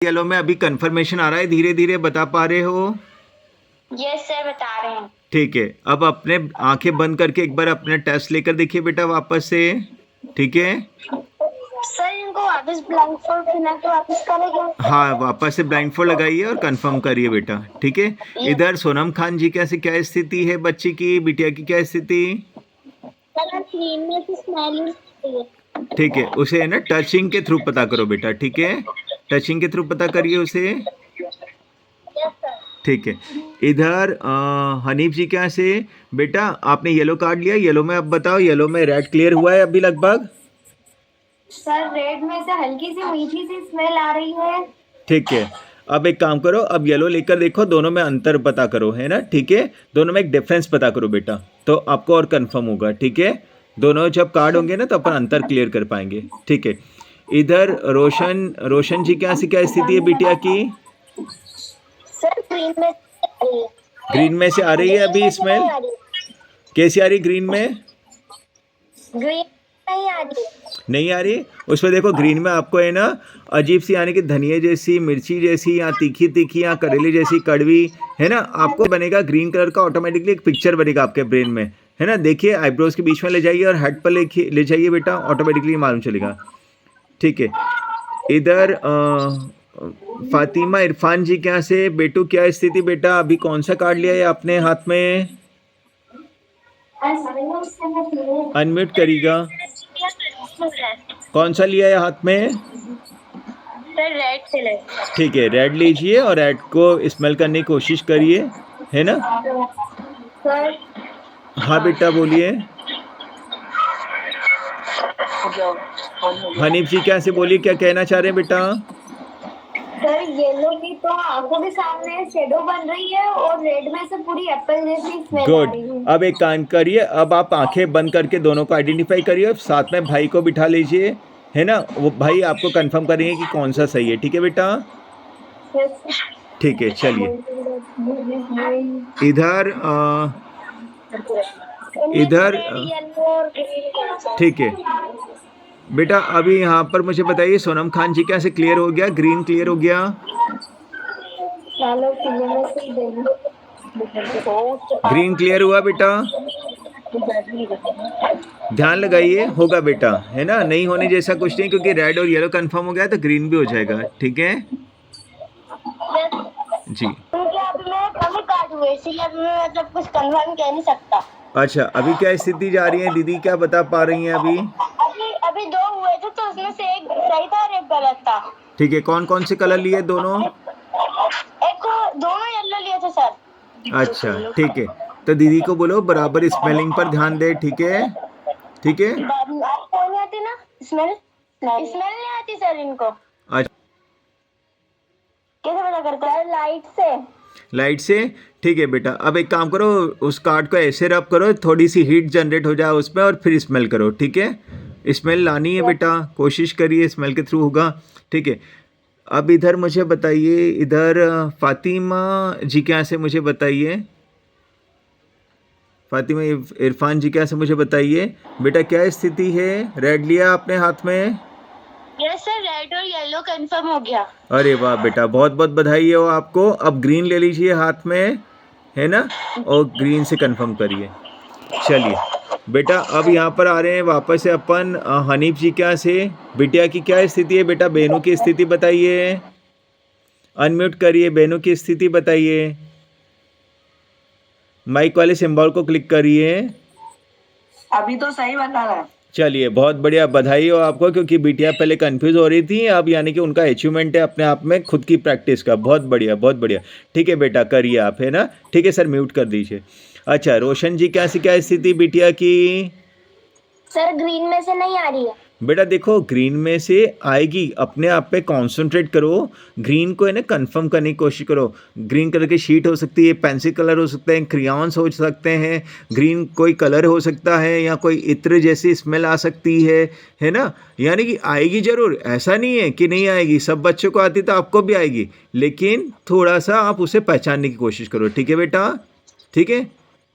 Yellow में अभी confirmation आ रहा है, धीरे धीरे बता पा रहे हो? यस सर, बता रहे हैं। ठीक है, अब अपने आंखें बंद करके एक बार अपना टेस्ट लेकर देखिए बेटा वापस से। ठीक है, सर इनको वापस ब्लैंक फोल्ड करना तो वापस करेंगे? हाँ वापस से ब्लाइंड फोल्ड लगाइए और कंफर्म करिए बेटा। ठीक है, इधर सोनम खान जी कैसे, क्या स्थिति है बच्ची की, बिटिया की क्या स्थिति? सर स्क्रीन में से स्मेल ठीक है, उसे है ना टचिंग के थ्रू पता करो बेटा। ठीक है, टचिंग के थ्रू पता करिए उसे। ठीक है, इधर हनीफ जी क्या से बेटा, आपने येलो कार्ड लिया, येलो में अब बताओ, येलो में रेड क्लियर हुआ है अभी लगभग? सर रेड में से हल्की सी मीठी सी स्मेल आ रही है। ठीक है, अब एक काम करो, अब येलो लेकर देखो, दोनों में अंतर पता करो, है ना? ठीक है, दोनों में एक डिफरेंस पता करो बेटा, तो आपको और कंफर्म होगा। ठीक है, दोनों जब कार्ड होंगे ना तो अपन अंतर क्लियर कर पाएंगे। ठीक है, इधर रोशन, रोशन जी क्या स्थिति है बिटिया की? सर ग्रीन में ग्रीन में से आ रही है अभी स्मेल? कैसी आ रही ग्रीन में? ग्रीन नहीं आ रही। नहीं आ रही? उसमें देखो ग्रीन में आपको है ना अजीब सी, यानी कि धनिया जैसी, मिर्ची जैसी, या तीखी तीखी, या करेले जैसी कड़वी, है ना? आपको बनेगा ग्रीन कलर का, ऑटोमेटिकली एक पिक्चर बनेगा आपके ब्रेन में, है ना? देखिए आईब्रोज के बीच में ले जाइए और हेड पर ले जाइए बेटा, ऑटोमेटिकली मालूम चलेगा। ठीक है, इधर फातिमा इरफान जी क्या से बेटू, क्या स्थिति बेटा, अभी कौन सा कार्ड लिया है आपने हाथ में? अनम्यूट करिएगा। कौन सा लिया है हाथ में? सर रेड से ले। ठीक है, रेड लीजिए और रेड को स्मेल करने की कोशिश करिए, है ना? सर हाँ बेटा बोलिए। हनीफ जी क्या से बोलिए, क्या कहना चाह रहे हैं बेटा? सर येलो की तो आंखों के सामने शेडो बन रही है और रेड में से पूरी एप्पल जैसी स्मेल आ गुड, रही है। अब एक काम करिए, अब आप आंखें बंद करके दोनों को आइडेंटिफाई करिए, साथ में भाई को बिठा लीजिए, है ना? वो भाई आपको कंफर्म करेंगे कि कौन सा सही है। ठीक है बेटा? ठीक है, चलिए इधर इधर ठीक है बेटा, अभी यहाँ पर मुझे बताइए सोनम खान जी क्या से क्लियर हो गया, ग्रीन क्लियर हो गया? ग्रीन क्लियर हुआ बेटा? ध्यान लगाइए, होगा बेटा, है ना? नहीं होने जैसा कुछ नहीं, क्योंकि रेड और येलो कंफर्म हो गया तो ग्रीन भी हो जाएगा। ठीक है जी। अभी मैं कम काट हुए, इसलिए अभी मैं मतलब कुछ कंफर्म कह नहीं सकता। अच्छा, अभी क्या स्थिति जा रही है दीदी, क्या बता पा रही हैं अभी? अभी अभी दो हुए थे तो उसमें से एक सही था और एक गलत था। ठीक है, कौन कौन से कलर लिए दोनों? एक को दोनों येलो लिए थे सर। अच्छा ठीक है, तो दीदी को बोलो बराबर स्मेलिंग पर ध्यान दे। ठीक है? ठीक है, आपको नहीं आती ना स्मेल? स्मेल नहीं आती सर इनको। अच्छा, कैसे पता करता है? लाइट से। लाइट से? ठीक है बेटा, अब एक काम करो, उस कार्ड को ऐसे रब करो, थोड़ी सी हीट जनरेट हो जाए उसमें, और फिर स्मेल करो। ठीक है, स्मेल लानी है बेटा, कोशिश करिए, स्मेल के थ्रू होगा। ठीक है, अब इधर मुझे बताइए, इधर फातिमा जी क्या से मुझे बताइए, फातिमा इरफान जी क्या से मुझे बताइए बेटा, क्या स्थिति है? रेड लिया आपने हाथ में? यस सर, रेड और येलो कंफर्म हो गया। अरे वाह बेटा, बहुत बहुत बधाई हो आपको। अब ग्रीन ले लीजिए हाथ में, है ना? और ग्रीन से कंफर्म करिए। चलिए बेटा, अब यहाँ पर आ रहे हैं वापस से अपन हनीफ जी क्या से, बिटिया की क्या स्थिति है बेटा, बहनों की स्थिति बताइए। अनम्यूट करिए, बहनों की स्थिति बताइए, माइक वाले सिंबल को क्लिक करिए। अभी तो सही बता रहा है। चलिए बहुत बढ़िया, बधाई हो आपको, क्योंकि बिटिया पहले कंफ्यूज हो रही थी, अब यानी कि उनका अचीवमेंट है अपने आप में खुद की प्रैक्टिस का। बहुत बढ़िया, बहुत बढ़िया। ठीक है बेटा, करिए आप, है ना? ठीक है सर, म्यूट कर दीजिए। अच्छा, रोशन जी क्या स्थिति बिटिया की? सर ग्रीन में से नहीं आ रही है। बेटा देखो, ग्रीन में से आएगी, अपने आप पे कंसंट्रेट करो, ग्रीन को है ना कंफर्म करने की कोशिश करो। ग्रीन कलर की शीट हो सकती है, पेंसिल कलर हो सकते हैं, क्रियॉन्स हो सकते हैं, ग्रीन कोई कलर हो सकता है, या कोई इत्र जैसी स्मेल आ सकती है ना? यानी कि आएगी ज़रूर, ऐसा नहीं है कि नहीं आएगी, सब बच्चों को आती तो आपको भी आएगी, लेकिन थोड़ा सा आप उसे पहचानने की कोशिश करो। ठीक है बेटा? ठीक है,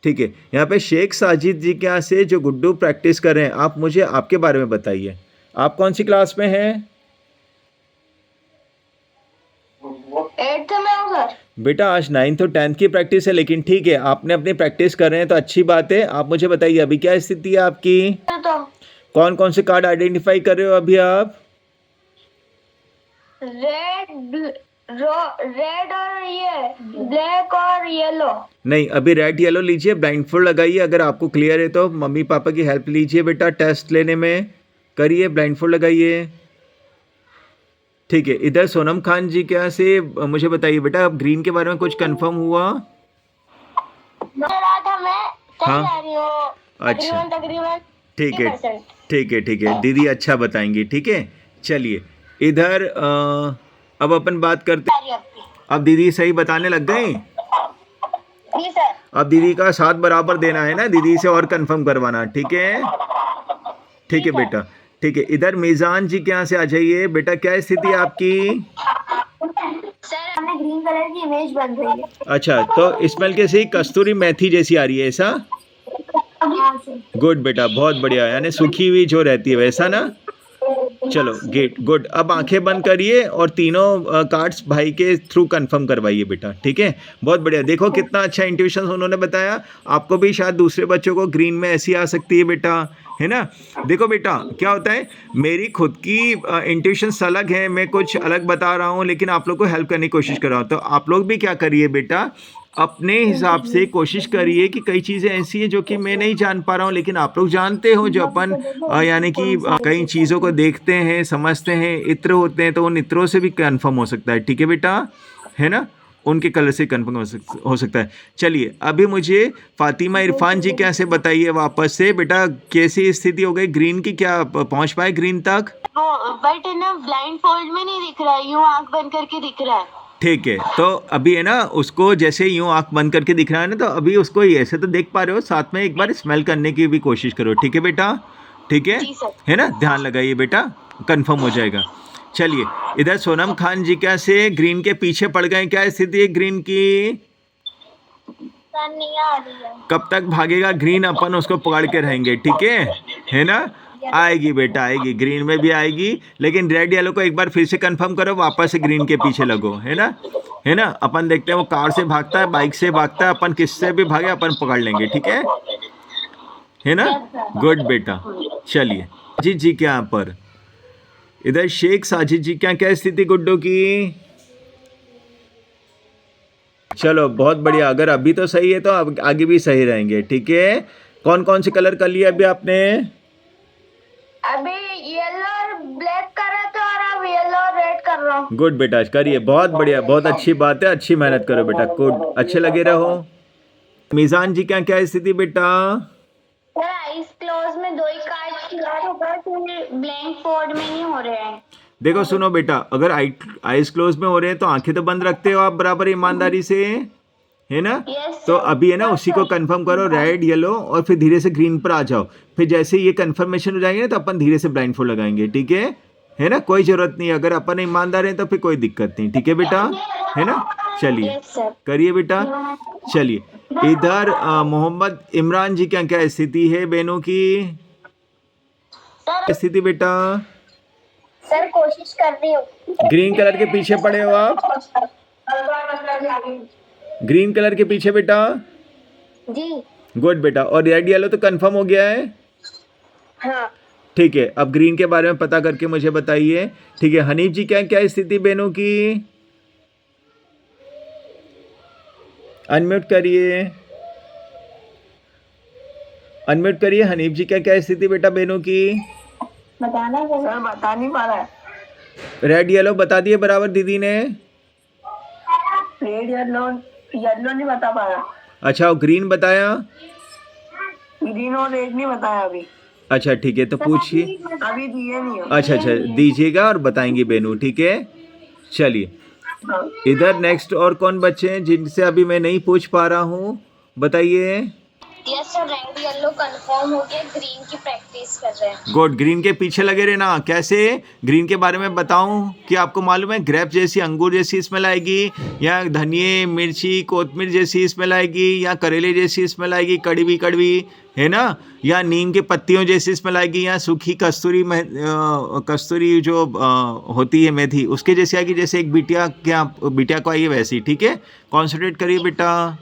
ठीक है। यहाँ पे शेख साजिद जी के यहाँ से जो गुड्डू प्रैक्टिस कर रहे हैं, आप मुझे आपके बारे में बताइए, आप कौन सी क्लास में हैं? 8th में हूँ सर। बेटा आज 9th और 10th की प्रैक्टिस है, लेकिन ठीक है आपने अपनी प्रैक्टिस कर रहे हैं तो अच्छी बात है। आप मुझे बताइए अभी क्या स्थिति है आपकी, तो कौन कौन से कार्ड आइडेंटिफाई कर रहे हो अभी आप? रेड और ये ब्लैक और येलो। नहीं, अभी रेड येलो लीजिए, ब्लाइंडफोल्ड लगाइए, अगर आपको क्लियर है तो मम्मी पापा की हेल्प लीजिए बेटा, टेस्ट लेने में करिए, ब्लाइंडफोल्ड लगाइए। ठीक है, इधर सोनम खान जी क्या से मुझे बताइए बेटा, अब ग्रीन के बारे में कुछ कंफर्म हुआ? रहा था मैं हाँ। जा रही हूँ अच्छा तकरीबन ठीक है 50%। ठीक है ठीक है, दीदी अच्छा बताएंगी। ठीक है चलिए इधर अब अपन बात करते, अब दीदी सही बताने लग गई। जी सर। अब दीदी का साथ बराबर देना है ना, दीदी से और कंफर्म करवाना। ठीक है ठीक है बेटा, ठीक है। इधर मीज़ान जी के यहाँ से आ जाइए बेटा, क्या स्थिति है आपकी? सर हमें ग्रीन कलर की इमेज बन रही है। अच्छा, तो स्मेल कैसी, कस्तूरी मेथी जैसी आ रही है ऐसा? हाँ सर। गुड बेटा, बहुत बढ़िया, यानी सूखी हुई जो रहती है वैसा ना। चलो गेट गुड। अब आंखें बंद करिए और तीनों कार्ड्स भाई के थ्रू कंफर्म करवाइए बेटा। ठीक है, बहुत बढ़िया। देखो कितना अच्छा इंट्यूशन उन्होंने बताया, आपको भी शायद दूसरे बच्चों को ग्रीन में ऐसी आ सकती है बेटा, है ना। देखो बेटा क्या होता है, मेरी खुद की इंट्यूशंस अलग है, मैं कुछ अलग बता रहा हूँ, लेकिन आप लोग को हेल्प करने की कोशिश कर रहा हूँ। तो आप लोग भी क्या करिए बेटा, अपने हिसाब से कोशिश करिए कि कई चीज़ें ऐसी हैं जो कि मैं नहीं जान पा रहा हूँ, लेकिन आप लोग जानते हो। जो अपन यानी कि कई चीज़ों को देखते हैं, समझते हैं, इत्र होते हैं, तो उन इत्रों से भी कन्फर्म हो सकता है। ठीक है बेटा, है ना, उनके कलर से कन्फर्म हो सकता है। चलिए अभी मुझे फातिमा इरफान जी कैसे बताइए वापस से बेटा, कैसी स्थिति हो गई ग्रीन की, क्या पहुँच पाए ग्रीन तक? बट ना ब्लाइंड फोल्ड में नहीं दिख रहा है, यूं आंख बंद करके दिख रहा है। ठीक है, तो अभी है ना उसको जैसे यूं आंख बंद करके दिख रहा है ना, तो अभी उसको ऐसे तो देख पा रहे हो, साथ में एक बार स्मेल करने की भी कोशिश करो। ठीक है बेटा, ठीक है ना, ध्यान लगाइए बेटा, कंफर्म हो जाएगा। चलिए इधर सोनम खान जी क्या से ग्रीन के पीछे पड़ गए, क्या स्थिति है ग्रीन की? नहीं आ रही है। कब तक भागेगा ग्रीन, अपन उसको पकड़ के रहेंगे। ठीक है ना, आएगी बेटा आएगी, ग्रीन में भी आएगी, लेकिन रेड येलो को एक बार फिर से कंफर्म करो, वापस से ग्रीन के पीछे लगो, है ना। अपन देखते हैं वो कार से भागता है, बाइक से भागता है, अपन किससे भी भागे अपन पकड़ लेंगे। ठीक है ना, गुड बेटा। चलिए साजिद जी के यहाँ पर, इधर शेख साजिद जी क्या स्थिति गुड्डो की? चलो बहुत बढ़िया, अगर अभी तो सही है तो अब आगे भी सही रहेंगे। ठीक है, कौन कौन से कलर कर लिए अभी आपने? अभी येलो और ब्लैक कर रहा था और अब येलो और रेड कर रहा हूँ। गुड बेटा, करिए, बहुत बढ़िया, बहुत अच्छी बात है, अच्छी मेहनत करो बेटा, गुड, अच्छे लगे रहो। मीज़ान जी क्या स्थिति बेटा? सर आईज क्लोज में 2 ही कार्ड ब्लैंक फोल्ड में नहीं हो रहे हैं। देखो सुनो बेटा, अगर आईज क्लोज में हो रहे हैं तो आंखें तो बंद रखते हो आप बराबर ईमानदारी से, है ना। तो अभी है ना उसी को कंफर्म करो, रेड येलो और फिर धीरे से ग्रीन पर आ जाओ। फिर जैसे ये कंफर्मेशन हो जाएंगे ना तो अपन धीरे से ब्लाइंड फोल्ड लगाएंगे। ठीक है ना, कोई जरूरत नहीं, अगर अपन ईमानदार हैं तो फिर कोई दिक्कत नहीं। ठीक है बेटा, है ना। चलिए करिए बेटा। चलिए इधर मोहम्मद इमरान जी क्या स्थिति है बहनों की? स्थिति बेटा? सर कोशिश कर रही हूँ। ग्रीन कलर के पीछे पड़े हो आप, ग्रीन कलर के पीछे बेटा। जी गुड बेटा, और रेड येलो तो कंफर्म हो गया है। हाँ। ठीक है, अब ग्रीन के बारे में पता करके मुझे बताइए। ठीक है, हनीफ जी क्या स्थिति बहनों की? अनम्यूट करिए, अनम्यूट करिए। हनीफ जी क्या स्थिति बेटा बहनों की? बताना सर, बता नहीं पा रहा है। रेड येलो बता दिए बराबर दीदी ने। रेड येलो नहीं बता पा रहा। अच्छा, और ग्रीन बताया? ग्रीन और रेड नहीं बताया अभी। अच्छा ठीक है, तो पूछिए। अभी दिए नहीं हो। अच्छा दीजिएगा और बताएंगे बेनू। ठीक है, चलिए इधर नेक्स्ट और कौन बच्चे हैं जिनसे अभी मैं नहीं पूछ पा रहा हूँ, बताइए। Yes sir, red yellow confirm हो गया, ग्रीन की प्रैक्टिस कर रहे हैं। गुड, ग्रीन के पीछे लगे रहना। कैसे? ग्रीन के बारे में बताऊं कि आपको मालूम है ग्रेप जैसी, अंगूर जैसी स्मेल आएगी, या धनिए मिर्ची कोतमीर जैसी स्मेल आएगी, या करेले जैसी स्मेल आएगी, कड़वी कड़वी, है ना, या नीम के पत्तियों जैसी स्मेल आएगी, या सूखी कस्तूरी कस्तूरी जो होती है मेथी उसके जैसी आएगी, जैसे एक बिटिया क्या बिटिया को आई है वैसी। ठीक है, कॉन्सेंट्रेट करिए बेटा।